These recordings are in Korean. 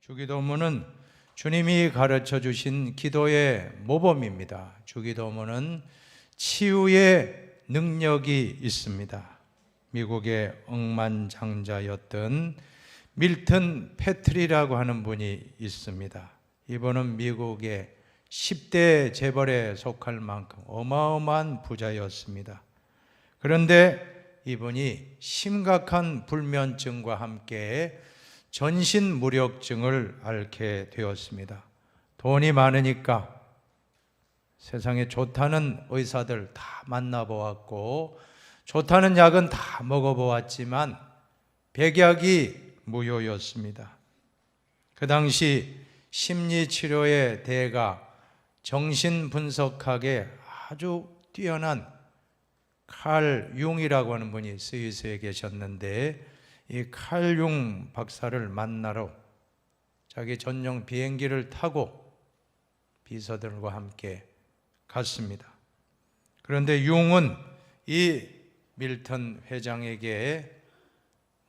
주기도문은 주님이 가르쳐 주신 기도의 모범입니다. 주기도문은 치유의 능력이 있습니다. 미국의 억만장자였던 밀턴 패트리라고 하는 분이 있습니다. 이분은 미국의 10대 재벌에 속할 만큼 어마어마한 부자였습니다. 그런데 이분이 심각한 불면증과 함께 전신무력증을 앓게 되었습니다. 돈이 많으니까 세상에 좋다는 의사들 다 만나보았고 좋다는 약은 다 먹어보았지만 백약이 무효였습니다. 그 당시 심리치료의 대가 정신분석학에 아주 뛰어난 칼 융이라고 하는 분이 스위스에 계셨는데 이 칼 융 박사를 만나러 자기 전용 비행기를 타고 비서들과 함께 갔습니다. 그런데 융은 이 밀턴 회장에게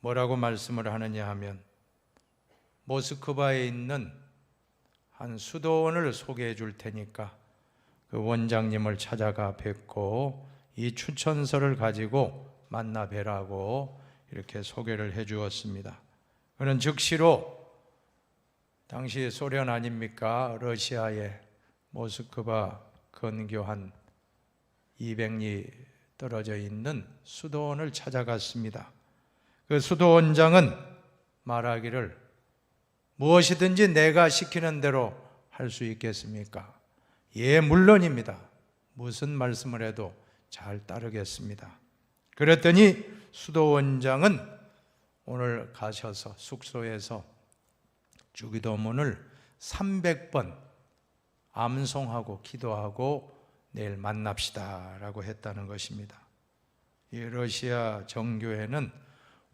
뭐라고 말씀을 하느냐 하면 모스크바에 있는 한 수도원을 소개해 줄 테니까 그 원장님을 찾아가 뵙고 이 추천서를 가지고 만나 뵈라고 이렇게 소개를 해 주었습니다. 그는 즉시로 당시 소련 아닙니까? 러시아의 모스크바 근교 한 200리 떨어져 있는 수도원을 찾아갔습니다. 그 수도원장은 말하기를 무엇이든지 내가 시키는 대로 할 수 있겠습니까? 예, 물론입니다. 무슨 말씀을 해도 잘 따르겠습니다. 그랬더니 수도원장은 오늘 가셔서 숙소에서 주기도문을 300번 암송하고 기도하고 내일 만납시다 라고 했다는 것입니다. 이 러시아 정교회는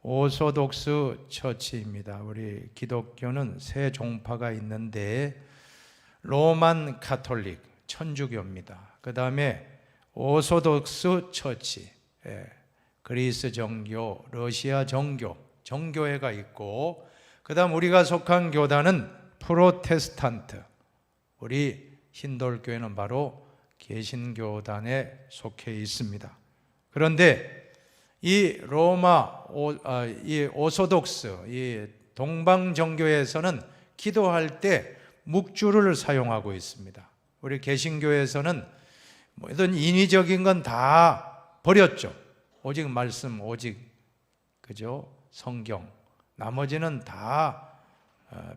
오소독스 처치입니다. 우리 기독교는 세 종파가 있는데 로만 카톨릭, 천주교입니다. 그 다음에 오소독스 처치, 그리스 정교, 러시아 정교, 정교회가 있고 그 다음 우리가 속한 교단은 프로테스탄트, 우리 힌돌교회는 바로 개신교단에 속해 있습니다. 그런데 이 이 오소독스, 이 동방정교에서는 기도할 때 묵주를 사용하고 있습니다. 우리 개신교에서는 모든 인위적인 건 다 버렸죠. 오직 말씀, 오직 그죠? 성경. 나머지는 다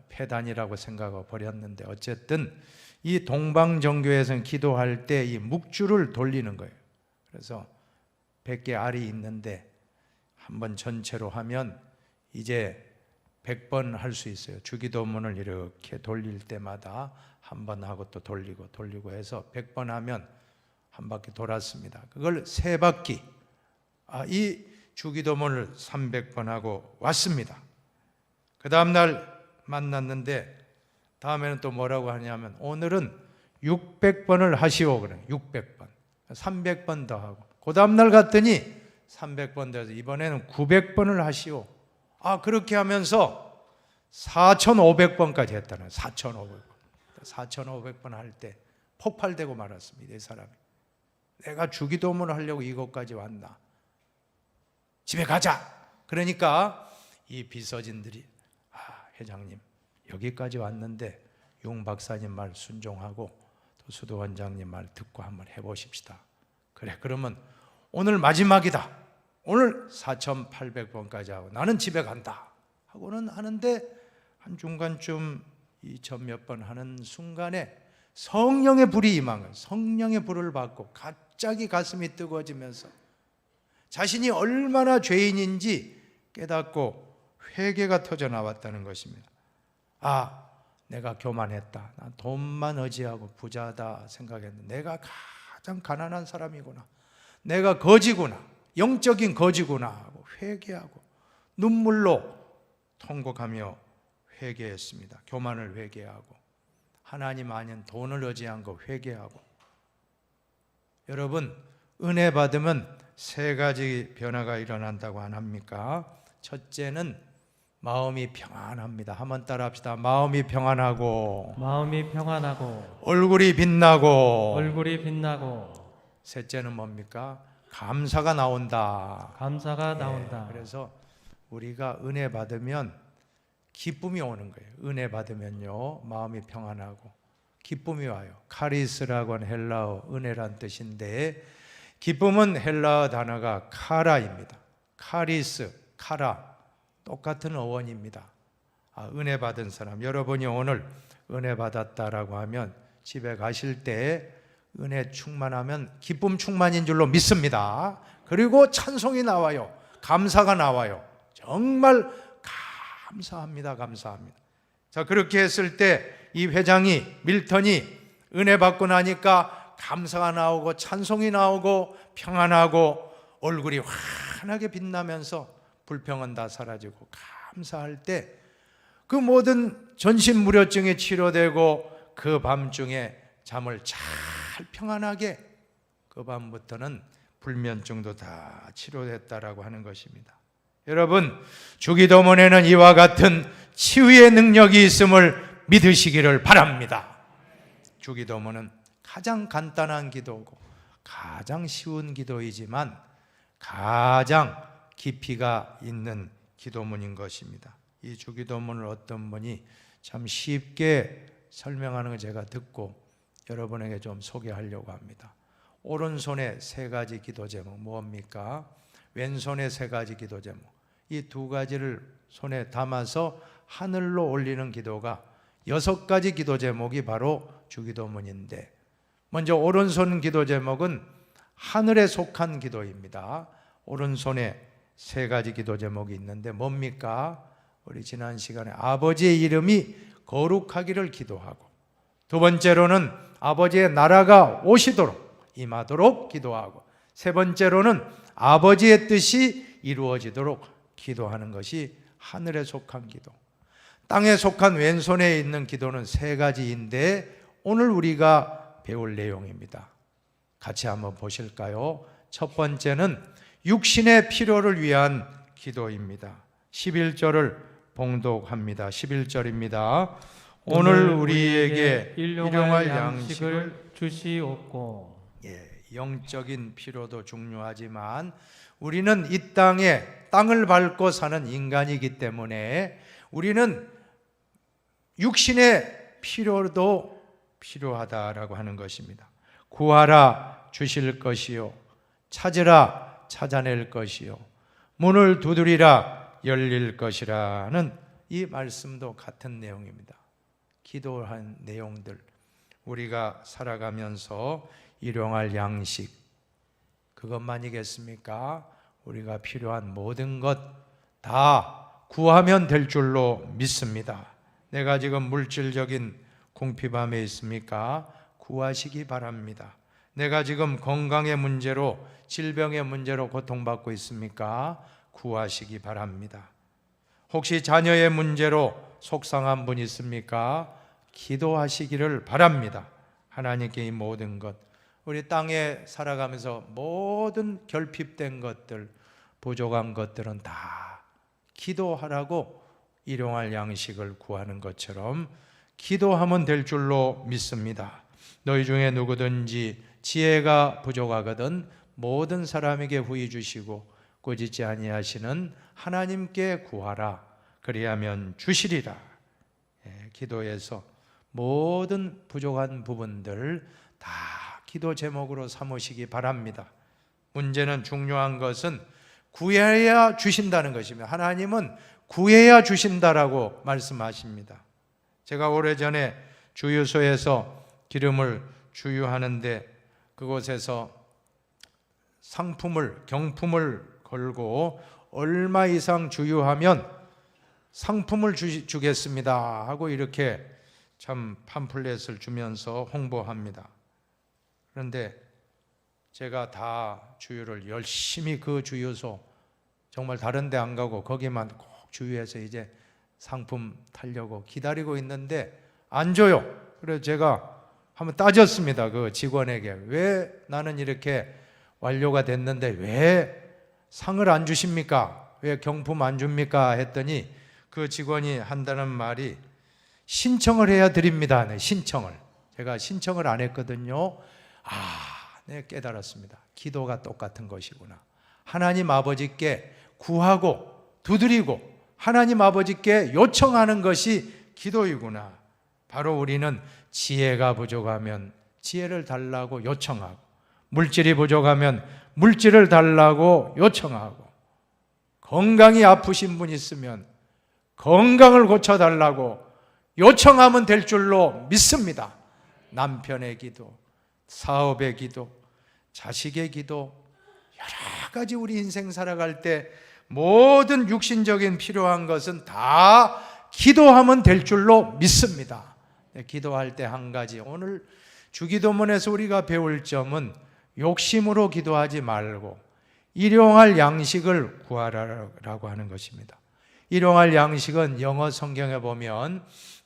폐단이라고 생각하고 버렸는데 어쨌든 이 동방정교에서는 기도할 때 이 묵주를 돌리는 거예요. 그래서 100개 알이 있는데 한번 전체로 하면 이제 100번 할 수 있어요. 주기도문을 이렇게 돌릴 때마다 한 번 하고 또 돌리고 해서 100번 하면 한 바퀴 돌았습니다. 그걸 3바퀴, 이 주기도문을 300번 하고 왔습니다. 그 다음날 만났는데 다음에는 또 뭐라고 하냐면 오늘은 600번을 하시오. 그래. 600번. 300번 더 하고. 그 다음날 갔더니 300번 돼서 이번에는 900번을 하시오. 그렇게 하면서 4,500번까지 했다는 4,500번. 4,500번 할 때 폭발되고 말았습니다. 이 사람이. 내가 주기도문을 하려고 이곳까지 왔나. 집에 가자. 그러니까 이 비서진들이 회장님 여기까지 왔는데 용 박사님 말 순종하고 또 수도원장님 말 듣고 한번 해보십시다. 그래, 그러면 오늘 마지막이다. 오늘 4,800번까지 하고 나는 집에 간다 하고는 하는데 한 중간쯤 2,000 몇 번 하는 순간에 성령의 불이 임한 거예요. 성령의 불을 받고 갑자기 가슴이 뜨거워지면서 자신이 얼마나 죄인인지 깨닫고 회개가 터져 나왔다는 것입니다. 내가 교만했다. 난 돈만 의지하고 부자다 생각했는데 내가 가장 가난한 사람이구나. 내가 거지구나. 영적인 거지구나 하고 회개하고 눈물로 통곡하며 회개했습니다. 교만을 회개하고 하나님 아닌 돈을 의지한 거 회개하고. 여러분, 은혜 받으면 3가지 변화가 일어난다고 안 합니까? 첫째는 마음이 평안합니다. 한번 따라합시다. 마음이 평안하고 마음이 평안하고 얼굴이 빛나고. 얼굴이 빛나고 셋째는 뭡니까? 감사가 나온다. 감사가 나온다. 그래서 우리가 은혜 받으면 기쁨이 오는 거예요. 은혜 받으면요, 마음이 평안하고 기쁨이 와요. 카리스라고 하는 헬라어 은혜란 뜻인데, 기쁨은 헬라어 단어가 카라입니다. 카리스, 카라, 똑같은 어원입니다. 은혜 받은 사람, 여러분이 오늘 은혜 받았다라고 하면 집에 가실 때 은혜 충만하면 기쁨 충만인 줄로 믿습니다. 그리고 찬송이 나와요. 감사가 나와요. 정말 감사합니다. 감사합니다. 자, 그렇게 했을 때 이 회장이, 밀턴이 은혜 받고 나니까 감사가 나오고 찬송이 나오고 평안하고 얼굴이 환하게 빛나면서 불평은 다 사라지고 감사할 때 그 모든 전신무료증이 치료되고 그 밤중에 잠을 잘 평안하게, 그 밤부터는 불면증도 다 치료됐다라고 하는 것입니다. 여러분, 주기도문에는 이와 같은 치유의 능력이 있음을 믿으시기를 바랍니다. 주기도문은 가장 간단한 기도고 가장 쉬운 기도이지만 가장 깊이가 있는 기도문인 것입니다. 이 주기도문을 어떤 분이 참 쉽게 설명하는 걸 제가 듣고 여러분에게 좀 소개하려고 합니다. 오른손에 세 가지 기도 제목 뭡니까? 왼손에 세 가지 기도 제목, 이 두 가지를 손에 담아서 하늘로 올리는 기도가 6가지 기도 제목이 바로 주기도문인데, 먼저 오른손 기도 제목은 하늘에 속한 기도입니다. 오른손에 세 가지 기도 제목이 있는데 뭡니까? 우리 지난 시간에 아버지의 이름이 거룩하기를 기도하고, 두 번째로는 아버지의 나라가 오시도록 임하도록 기도하고, 세 번째로는 아버지의 뜻이 이루어지도록 기도하는 것이 하늘에 속한 기도. 땅에 속한 왼손에 있는 기도는 세 가지인데 오늘 우리가 배울 내용입니다. 같이 한번 보실까요? 첫 번째는 육신의 필요를 위한 기도입니다. 11절을 봉독합니다. 11절입니다. 오늘 우리에게 일용할 양식을 주시옵고. 영적인 필요도 중요하지만 우리는 이 땅을 밟고 사는 인간이기 때문에 우리는 육신의 필요도 필요하다라고 하는 것입니다. 구하라 주실 것이요, 찾으라 찾아낼 것이요, 문을 두드리라 열릴 것이라는 이 말씀도 같은 내용입니다. 기도한 내용들, 우리가 살아가면서 일용할 양식, 그것만이겠습니까? 우리가 필요한 모든 것 다 구하면 될 줄로 믿습니다. 내가 지금 물질적인 궁핍함에 있습니까? 구하시기 바랍니다. 내가 지금 건강의 문제로, 질병의 문제로 고통받고 있습니까? 구하시기 바랍니다. 혹시 자녀의 문제로 속상한 분 있습니까? 기도하시기를 바랍니다. 하나님께 이 모든 것, 우리 땅에 살아가면서 모든 결핍된 것들, 부족한 것들은 다 기도하라고 일용할 양식을 구하는 것처럼 기도하면 될 줄로 믿습니다. 너희 중에 누구든지 지혜가 부족하거든 모든 사람에게 후히 주시고 꾸짖지 아니하시는 하나님께 구하라. 그리하면 주시리라. 기도에서 모든 부족한 부분들 다 기도 제목으로 삼으시기 바랍니다. 문제는, 중요한 것은 구해야 주신다는 것입니다. 하나님은 구해야 주신다라고 말씀하십니다. 제가 오래전에 주유소에서 기름을 주유하는데 그곳에서 경품을 걸고 얼마 이상 주유하면 상품을 주겠습니다 하고 이렇게 참 팜플렛을 주면서 홍보합니다. 그런데 제가 다 주유를 열심히, 그 주유소 정말 다른 데 안 가고 거기만 꼭 주유해서 이제 상품 타려고 기다리고 있는데 안 줘요. 그래서 제가 한번 따졌습니다. 그 직원에게, 왜 나는 이렇게 완료가 됐는데 왜 상을 안 주십니까? 왜 경품 안 줍니까? 했더니 그 직원이 한다는 말이 신청을 해야 드립니다. 네, 신청을. 제가 신청을 안 했거든요. 네, 깨달았습니다. 기도가 똑같은 것이구나. 하나님 아버지께 구하고 두드리고 하나님 아버지께 요청하는 것이 기도이구나. 바로 우리는 지혜가 부족하면 지혜를 달라고 요청하고, 물질이 부족하면 물질을 달라고 요청하고, 건강이 아프신 분 있으면 건강을 고쳐달라고 요청하면 될 줄로 믿습니다. 남편의 기도, 사업의 기도, 자식의 기도, 여러 가지 우리 인생 살아갈 때 모든 육신적인 필요한 것은 다 기도하면 될 줄로 믿습니다. 기도할 때 한 가지, 오늘 주기도문에서 우리가 배울 점은 욕심으로 기도하지 말고 일용할 양식을 구하라고 하는 것입니다. 일용할 양식은 영어 성경에 보면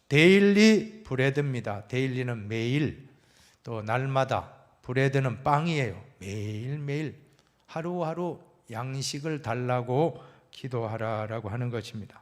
데일리 브레드입니다. 데일리는 매일, 또 날마다, 브레드는 빵이에요. 매일매일 하루하루 양식을 달라고 기도하라라고 하는 것입니다.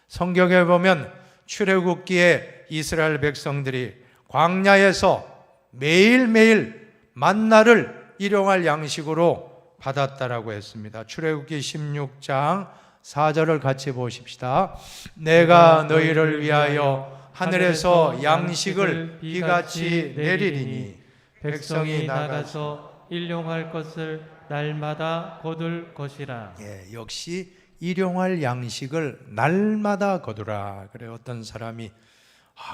성경에 보면 출애굽기에 이스라엘 백성들이 광야에서 매일매일 만나를 일용할 양식으로 받았다라고 했습니다. 출애굽기 16장 4절을 같이 보십시다. 내가 너희를 위하여 하늘에서 양식을 비같이 내리리니 백성이 나가서 일용할 것을 날마다 거둘 것이라. 역시 일용할 양식을 날마다 거두라. 그래, 어떤 사람이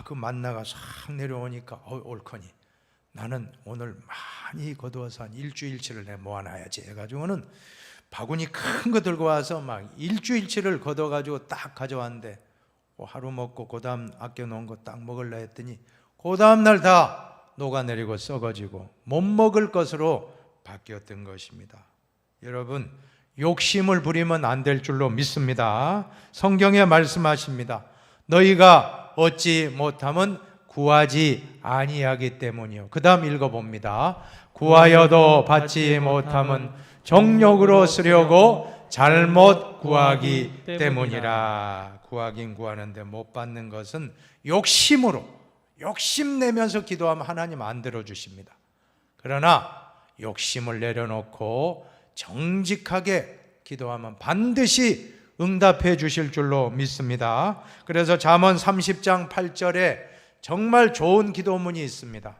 그 만나가 싹 내려오니까 옳거니 나는 오늘 많이 거두어서 한 일주일치를 내 모아놔야지 해가지고는 바구니 큰 거 들고 와서 막 일주일치를 걷어가지고 딱 가져왔는데 하루 먹고 그 다음 아껴놓은 거 딱 먹으려 했더니 그 다음 날 다 녹아내리고 썩어지고 못 먹을 것으로 바뀌었던 것입니다. 여러분, 욕심을 부리면 안 될 줄로 믿습니다. 성경에 말씀하십니다. 너희가 얻지 못함은 구하지 아니하기 때문이요. 그 다음 읽어봅니다. 구하여도 받지 못함은 정욕으로 쓰려고 잘못 구하기 때문이라. 구하긴 구하는데 못 받는 것은 욕심으로, 욕심내면서 기도하면 하나님 안 들어주십니다. 그러나 욕심을 내려놓고 정직하게 기도하면 반드시 응답해 주실 줄로 믿습니다. 그래서 잠언 30장 8절에 정말 좋은 기도문이 있습니다.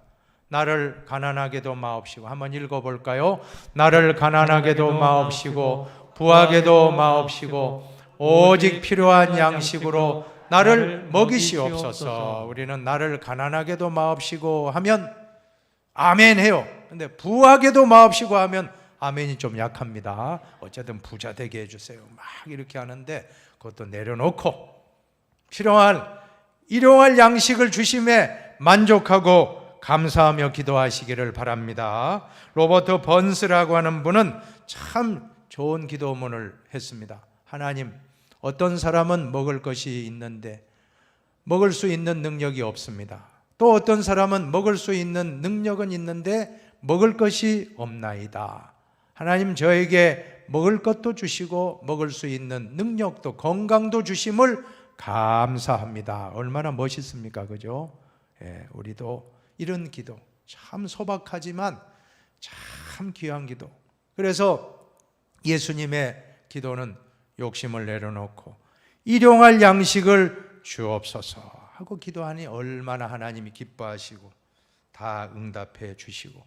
나를 가난하게도 마옵시고, 한번 읽어볼까요? 나를 가난하게도 마옵시고 부하게도 마옵시고 오직 필요한 양식으로 나를 먹이시옵소서. 우리는 나를 가난하게도 마옵시고 하면 아멘 해요. 근데 부하게도 마옵시고 하면 아멘이 좀 약합니다. 어쨌든 부자 되게 해주세요 막 이렇게 하는데, 그것도 내려놓고 필요한 일용할 양식을 주심에 만족하고 감사하며 기도하시기를 바랍니다. 로버트 번스라고 하는 분은 참 좋은 기도문을 했습니다. 하나님, 어떤 사람은 먹을 것이 있는데 먹을 수 있는 능력이 없습니다. 또 어떤 사람은 먹을 수 있는 능력은 있는데 먹을 것이 없나이다. 하나님, 저에게 먹을 것도 주시고 먹을 수 있는 능력도 건강도 주심을 감사합니다. 얼마나 멋있습니까? 그죠? 우리도 이런 기도, 참 소박하지만 참 귀한 기도. 그래서 예수님의 기도는 욕심을 내려놓고 일용할 양식을 주옵소서 하고 기도하니 얼마나 하나님이 기뻐하시고 다 응답해 주시고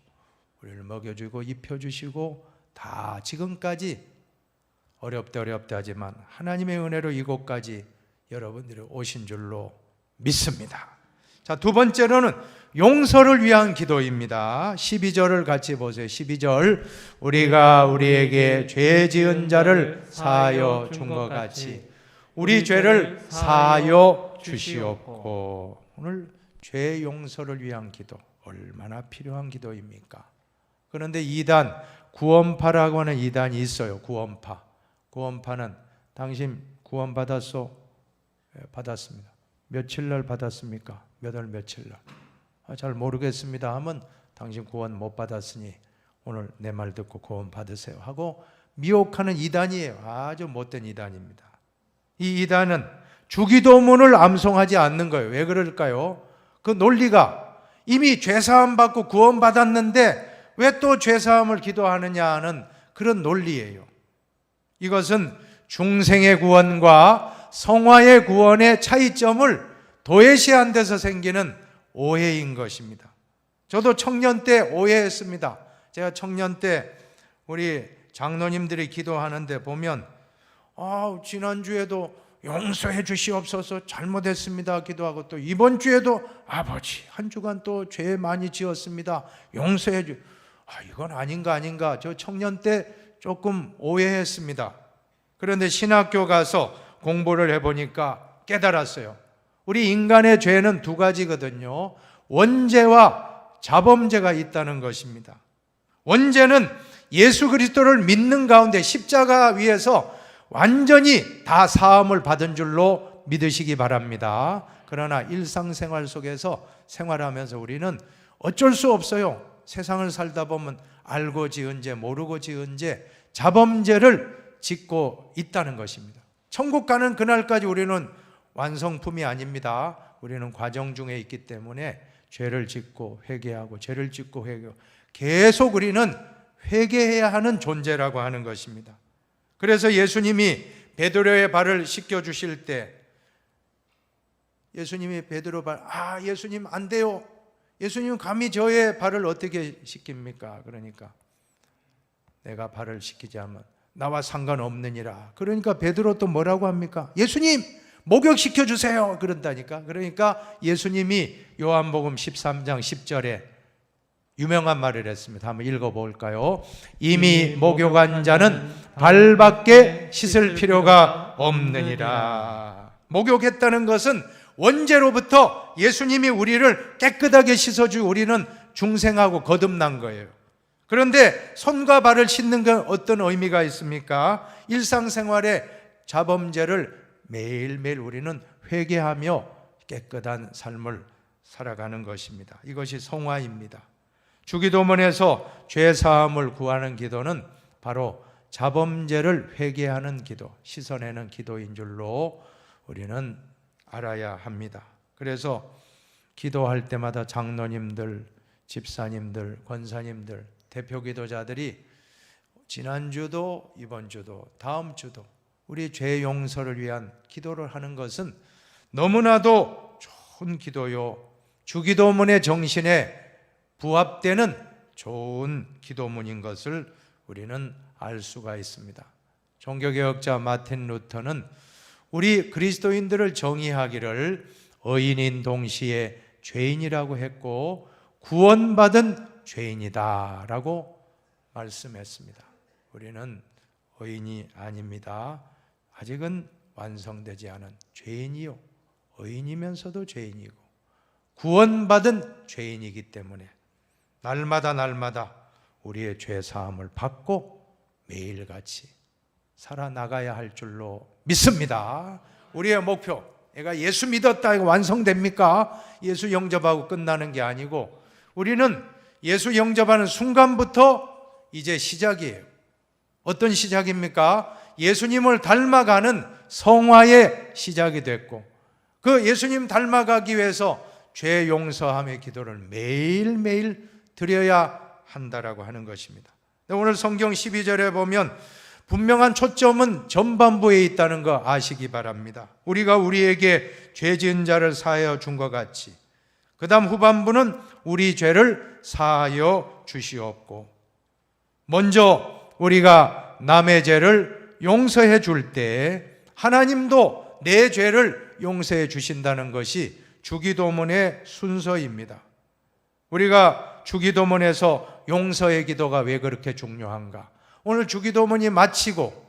우리를 먹여주고 입혀주시고 다 지금까지 어렵다 하지만 하나님의 은혜로 이곳까지 여러분들이 오신 줄로 믿습니다. 자, 두 번째로는 용서를 위한 기도입니다. 12절을 같이 보세요. 12절, 우리가 우리에게 죄 지은 자를 사하여 준 것 같이 우리 죄를 사하여 주시옵고. 오늘 죄 용서를 위한 기도, 얼마나 필요한 기도입니까? 그런데 이단, 구원파라고 하는 이단이 있어요. 구원파는 당신 구원 받았소? 받았습니다. 며칠 날 받았습니까? 몇 월 며칠 날? 잘 모르겠습니다 하면 당신 구원 못 받았으니 오늘 내 말 듣고 구원 받으세요 하고 미혹하는 이단이에요. 아주 못된 이단입니다. 이 이단은 주기도문을 암송하지 않는 거예요. 왜 그럴까요? 그 논리가 이미 죄사함 받고 구원받았는데 왜 또 죄사함을 기도하느냐 하는 그런 논리예요. 이것은 중생의 구원과 성화의 구원의 차이점을 도외시한 데서 생기는 오해인 것입니다. 저도 청년 때 오해했습니다. 제가 청년 때 우리 장로님들이 기도하는데 보면 지난주에도 용서해 주시옵소서 잘못했습니다 기도하고, 또 이번 주에도 아버지 한 주간 또 죄 많이 지었습니다 용서해 주. 이건 아닌가. 저 청년 때 조금 오해했습니다. 그런데 신학교 가서 공부를 해보니까 깨달았어요. 우리 인간의 죄는 두 가지거든요. 원죄와 자범죄가 있다는 것입니다. 원죄는 예수 그리스도를 믿는 가운데 십자가 위에서 완전히 다 사함을 받은 줄로 믿으시기 바랍니다. 그러나 일상생활 속에서 생활하면서 우리는 어쩔 수 없어요. 세상을 살다 보면 알고 지은 죄, 모르고 지은 죄, 자범죄를 짓고 있다는 것입니다. 천국 가는 그날까지 우리는 완성품이 아닙니다. 우리는 과정 중에 있기 때문에 죄를 짓고 회개하고, 죄를 짓고 회개하고, 계속 우리는 회개해야 하는 존재라고 하는 것입니다. 그래서 예수님이 베드로의 발을 씻겨 주실 때, 예수님이 베드로 발, 예수님 안 돼요. 예수님 감히 저의 발을 어떻게 씻깁니까? 그러니까 내가 발을 씻기지 않으면 나와 상관없느니라. 그러니까 베드로 또 뭐라고 합니까? 예수님 목욕시켜 주세요. 그런다니까. 그러니까 예수님이 요한복음 13장 10절에 유명한 말을 했습니다. 한번 읽어볼까요? 이미 목욕한 자는 발밖에 씻을 필요가 없느니라. 목욕했다는 것은 원죄로부터 예수님이 우리를 깨끗하게 씻어주고 우리는 중생하고 거듭난 거예요. 그런데 손과 발을 씻는 건 어떤 의미가 있습니까? 일상생활에 자범죄를 매일매일 우리는 회개하며 깨끗한 삶을 살아가는 것입니다. 이것이 성화입니다. 주기도문에서 죄사함을 구하는 기도는 바로 자범죄를 회개하는 기도, 씻어내는 기도인 줄로 우리는 알아야 합니다. 그래서 기도할 때마다 장로님들, 집사님들, 권사님들, 대표 기도자들이 지난주도 이번 주도 다음 주도 우리 죄 용서를 위한 기도를 하는 것은 너무나도 좋은 기도요, 주기도문의 정신에 부합되는 좋은 기도문인 것을 우리는 알 수가 있습니다. 종교개혁자 마틴 루터는 우리 그리스도인들을 정의하기를 의인인 동시에 죄인이라고 했고 구원받은 죄인이다라고 말씀했습니다. 우리는 의인이 아닙니다. 아직은 완성되지 않은 죄인이요, 의인이면서도 죄인이고 구원받은 죄인이기 때문에 날마다 우리의 죄 사함을 받고 매일같이 살아나가야 할 줄로 믿습니다. 우리의 목표, 내가 예수 믿었다 이거 완성됩니까? 예수 영접하고 끝나는 게 아니고 우리는 예수 영접하는 순간부터 이제 시작이에요. 어떤 시작입니까? 예수님을 닮아가는 성화의 시작이 됐고, 그 예수님 닮아가기 위해서 죄 용서함의 기도를 매일매일 드려야 한다라고 하는 것입니다. 오늘 성경 12절에 보면 분명한 초점은 전반부에 있다는 거 아시기 바랍니다. 우리가 우리에게 죄 지은 자를 사하여 준 것 같이 그 다음 후반부는 우리 죄를 사하여 주시옵고, 먼저 우리가 남의 죄를 용서해 줄 때 하나님도 내 죄를 용서해 주신다는 것이 주기도문의 순서입니다. 우리가 주기도문에서 용서의 기도가 왜 그렇게 중요한가? 오늘 주기도문이 마치고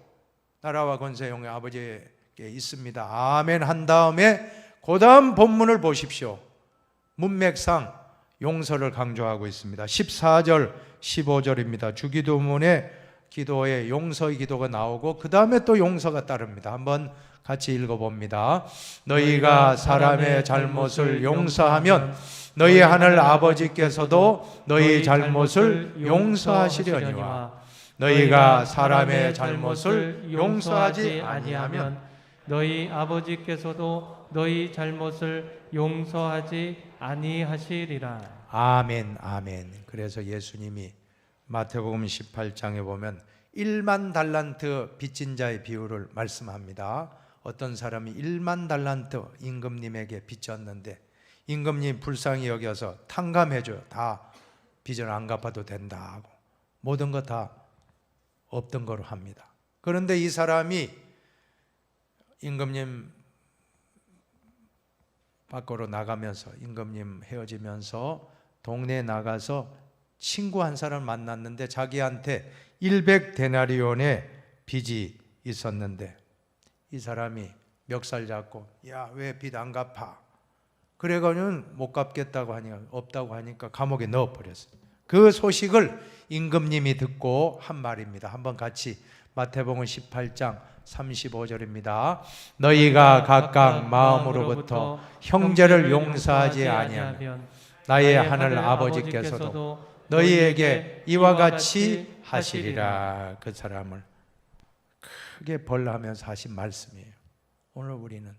나라와 권세 영의 아버지에게 있습니다. 아멘 한 다음에 그 다음 본문을 보십시오. 문맥상 용서를 강조하고 있습니다. 14절 15절입니다. 주기도문의 기도에 용서의 기도가 나오고 그 다음에 또 용서가 따릅니다. 한번 같이 읽어봅니다. 너희가 사람의 잘못을 용서하면 너희 하늘 아버지께서도 너희 잘못을 용서하시려니와 너희가 사람의 잘못을 용서하지 아니하면 너희 아버지께서도 너희 잘못을 용서하지 아니하시리라. 아멘, 아멘. 그래서 예수님이 마태복음 18장에 보면 1만 달란트 빚진 자의 비유를 말씀합니다. 어떤 사람이 1만 달란트 임금님에게 빚졌는데 임금님 불쌍히 여겨서 탕감해줘요. 다 빚을 안 갚아도 된다 하고 모든 거 다 없던 거로 합니다. 그런데 이 사람이 임금님 밖으로 나가면서 임금님 헤어지면서 동네에 나가서 친구 한 사람 만났는데 자기한테 100데나리온의 빚이 있었는데 이 사람이 멱살 잡고 야, 왜 빚 안 갚아? 그래가지고 못 갚겠다고 하니까 없다고 하니까 감옥에 넣어버렸어요. 그 소식을 임금님이 듣고 한 말입니다. 한번 같이 마태복음 18장 35절입니다. 너희가 각각 마음으로부터 형제를 용서하지 아니하면 나의 하늘 아버지께서도 너희에게 이와 같이 하시리라. 그 사람을 크게 벌하면서 하신 말씀이에요. 오늘 우리는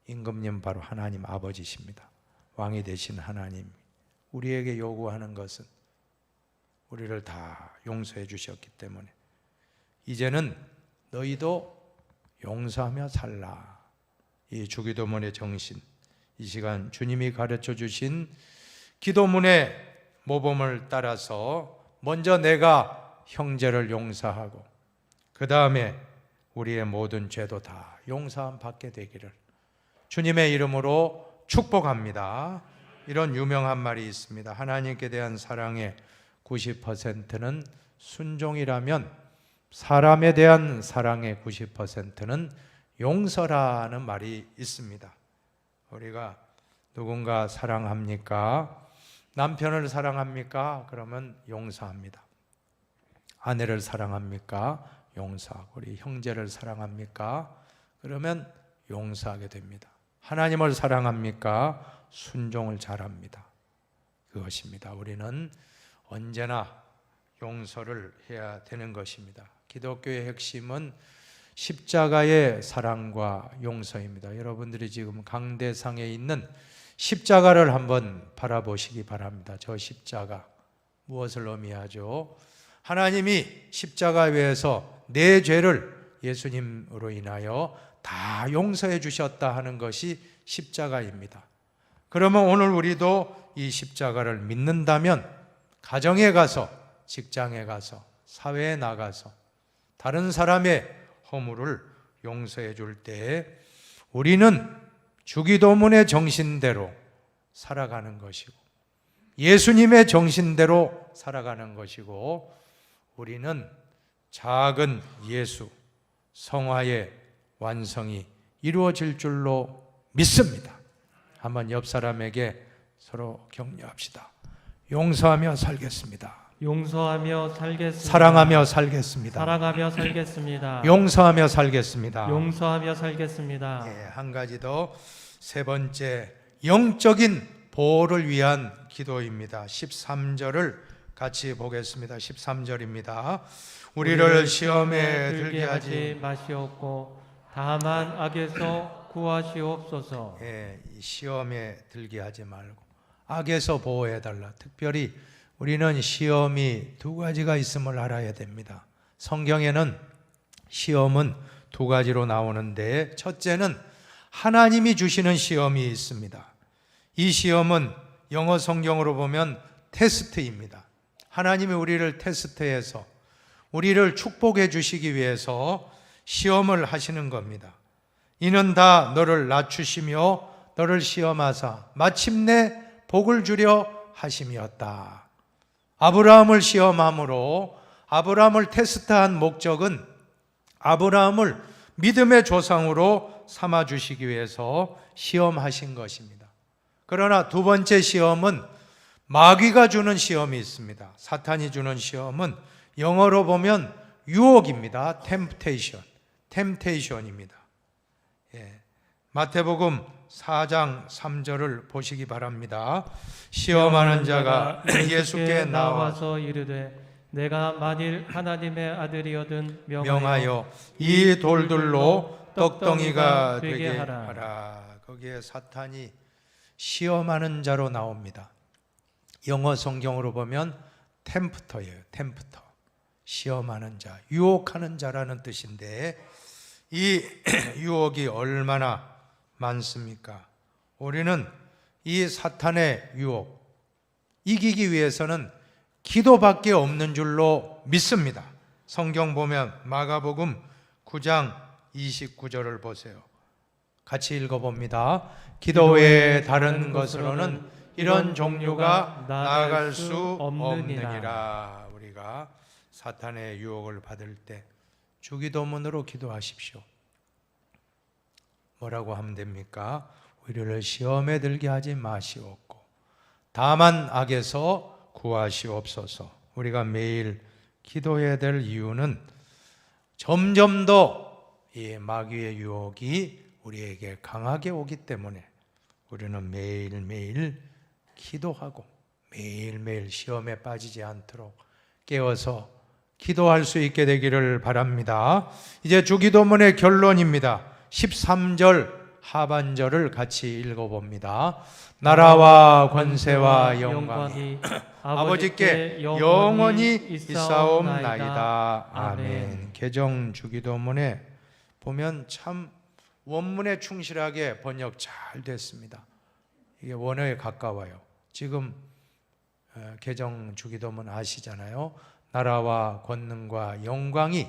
임금님 바로 하나님 아버지십니다. 왕이 되신 하나님, 우리에게 요구하는 것은 우리를 다 용서해 주셨기 때문에 이제는 너희도 용서하며 살라. 이 주기도문의 정신, 이 시간 주님이 가르쳐 주신 기도문의 모범을 따라서 먼저 내가 형제를 용서하고 그 다음에 우리의 모든 죄도 다 용서함 받게 되기를 주님의 이름으로 축복합니다. 이런 유명한 말이 있습니다. 하나님께 대한 사랑의 90%는 순종이라면 사람에 대한 사랑의 90%는 용서라는 말이 있습니다. 우리가 누군가 사랑합니까? 남편을 사랑합니까? 그러면 용서합니다. 아내를 사랑합니까? 용서하고 우리 형제를 사랑합니까? 그러면 용서하게 됩니다. 하나님을 사랑합니까? 순종을 잘합니다. 그것입니다. 우리는 언제나 용서를 해야 되는 것입니다. 기독교의 핵심은 십자가의 사랑과 용서입니다. 여러분들이 지금 강대상에 있는 십자가를 한번 바라보시기 바랍니다. 저 십자가 무엇을 의미하죠? 하나님이 십자가 위에서 내 죄를 예수님으로 인하여 다 용서해 주셨다 하는 것이 십자가입니다. 그러면 오늘 우리도 이 십자가를 믿는다면 가정에 가서, 직장에 가서, 사회에 나가서 다른 사람의 허물을 용서해 줄 때 우리는 주기도문의 정신대로 살아가는 것이고 예수님의 정신대로 살아가는 것이고 우리는 작은 예수 성화의 완성이 이루어질 줄로 믿습니다. 한번 옆 사람에게 서로 격려합시다. 용서하며 살겠습니다. 용서하며 살겠습니다. 사랑하며 살겠습니다. 사랑하며 살겠습니다. 용서하며 살겠습니다. 용서하며 살겠습니다. 한 가지 더, 세 번째 영적인 보호를 위한 기도입니다. 13절을 같이 보겠습니다. 13절입니다. 우리를 시험에 들게 하지 마시옵고 다만 악에서 구하시옵소서. 이 시험에 들게 하지 말고 악에서 보호해달라. 특별히 우리는 시험이 두 가지가 있음을 알아야 됩니다. 성경에는 시험은 두 가지로 나오는데 첫째는 하나님이 주시는 시험이 있습니다. 이 시험은 영어 성경으로 보면 테스트입니다. 하나님이 우리를 테스트해서 우리를 축복해 주시기 위해서 시험을 하시는 겁니다. 이는 다 너를 낮추시며 너를 시험하사 마침내 복을 주려 하심이었다. 아브라함을 시험함으로 아브라함을 테스트한 목적은 아브라함을 믿음의 조상으로 삼아 주시기 위해서 시험하신 것입니다. 그러나 두 번째 시험은 마귀가 주는 시험이 있습니다. 사탄이 주는 시험은 영어로 보면 유혹입니다. 템테이션입니다. 마태복음 4장 3절을 보시기 바랍니다. 시험하는 자가 예수께 나와서 이르되 내가 만일 하나님의 아들이거든 명하여 이 돌들로 떡덩이가 되게 하라. 거기에 사탄이 시험하는 자로 나옵니다. 영어 성경으로 보면 템프터예요. 템프터. 시험하는 자, 유혹하는 자라는 뜻인데 이 유혹이 얼마나 많습니까? 우리는 이 사탄의 유혹 이기기 위해서는 기도밖에 없는 줄로 믿습니다. 성경 보면 마가복음 9장 29절을 보세요. 같이 읽어봅니다. 기도 외에 다른 것으로는 이런 종류가 나아갈 수 없느니라. 우리가 사탄의 유혹을 받을 때 주기도문으로 기도하십시오. 뭐라고 하면 됩니까? 우리를 시험에 들게 하지 마시옵고 다만 악에서 구하시옵소서. 우리가 매일 기도해야 될 이유는 점점 더 이 마귀의 유혹이 우리에게 강하게 오기 때문에 우리는 매일매일 기도하고 매일매일 시험에 빠지지 않도록 깨어서 기도할 수 있게 되기를 바랍니다. 이제 주기도문의 결론입니다. 13절 하반절을 같이 읽어봅니다. 나라와 권세와 영광이 아버지께 영원히 있사옵나이다. 아멘. 개정 주기도문에 보면 참 원문에 충실하게 번역 잘 됐습니다. 이게 원어에 가까워요. 지금 개정 주기도문 아시잖아요. 나라와 권능과 영광이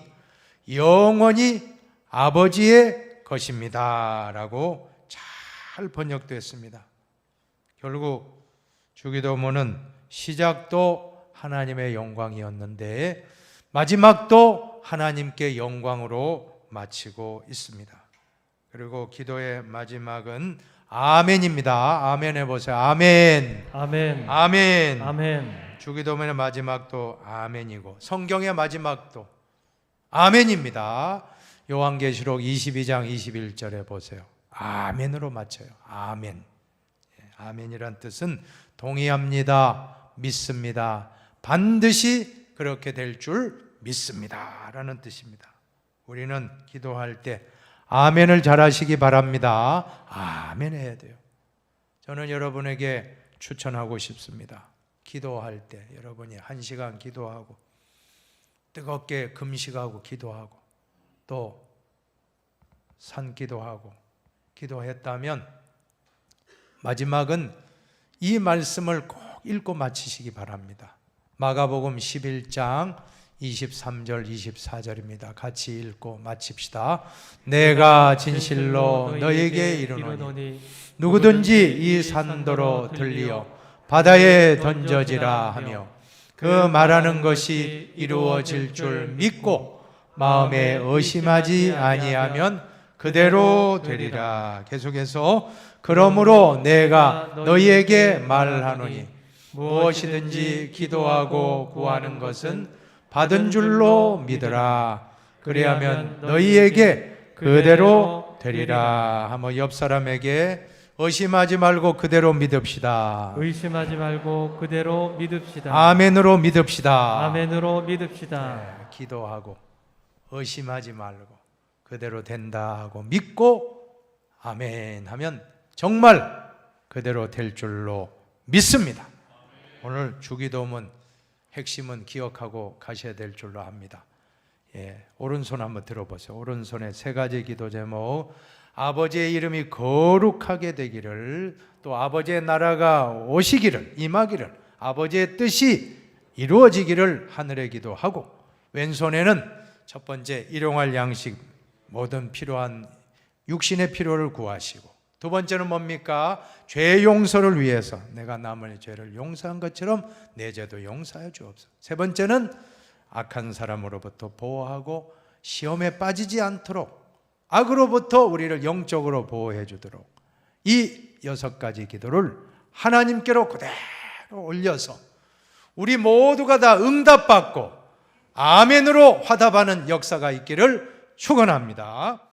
영원히 아버지의 것입니다 라고 잘 번역됐습니다. 결국 주기도문은 시작도 하나님의 영광이었는데 마지막도 하나님께 영광으로 마치고 있습니다. 그리고 기도의 마지막은 아멘입니다. 아멘 해보세요. 아멘. 아멘. 아멘. 아멘. 주기도문의 마지막도 아멘이고 성경의 마지막도 아멘입니다. 요한계시록 22장 21절에 보세요. 아멘으로 맞춰요. 아멘. 아멘이란 뜻은 동의합니다. 믿습니다. 반드시 그렇게 될 줄 믿습니다 라는 뜻입니다. 우리는 기도할 때 아멘을 잘 하시기 바랍니다. 아멘 해야 돼요. 저는 여러분에게 추천하고 싶습니다. 기도할 때 여러분이 1시간 기도하고 뜨겁게 금식하고 기도하고 또 산기도하고 기도했다면 마지막은 이 말씀을 꼭 읽고 마치시기 바랍니다. 마가복음 11장 23절 24절입니다. 같이 읽고 마칩시다. 내가 진실로 너에게 이르노니 누구든지 이 산도로 들리어 바다에 던져지라 하며 그 말하는 것이 이루어질 줄 믿고 마음에 의심하지 아니하면 그대로 되리라. 계속해서 그러므로 내가 너희에게 말하노니 무엇이든지 기도하고 구하는 것은 받은 줄로 믿으라. 그리하면 너희에게 그대로 되리라. 한번 옆 사람에게 의심하지 말고 그대로 믿읍시다. 의심하지 말고 그대로 믿읍시다. 아멘으로 믿읍시다. 아멘으로 믿읍시다. 네, 기도하고 의심하지 말고 그대로 된다 하고 믿고 아멘 하면 정말 그대로 될 줄로 믿습니다. 오늘 주기도문 핵심은 기억하고 가셔야 될 줄로 압니다. 오른손 한번 들어보세요. 오른손에 3가지 기도 제목. 아버지의 이름이 거룩하게 되기를, 또 아버지의 나라가 오시기를, 임하기를, 아버지의 뜻이 이루어지기를 하늘에 기도하고, 왼손에는 첫 번째 일용할 양식, 모든 필요한 육신의 필요를 구하시고, 두 번째는 뭡니까? 죄 용서를 위해서 내가 남의 죄를 용서한 것처럼 내 죄도 용서해 주옵소서. 세 번째는 악한 사람으로부터 보호하고 시험에 빠지지 않도록 악으로부터 우리를 영적으로 보호해 주도록 이 6가지 기도를 하나님께로 그대로 올려서 우리 모두가 다 응답받고 아멘으로 화답하는 역사가 있기를 축원합니다.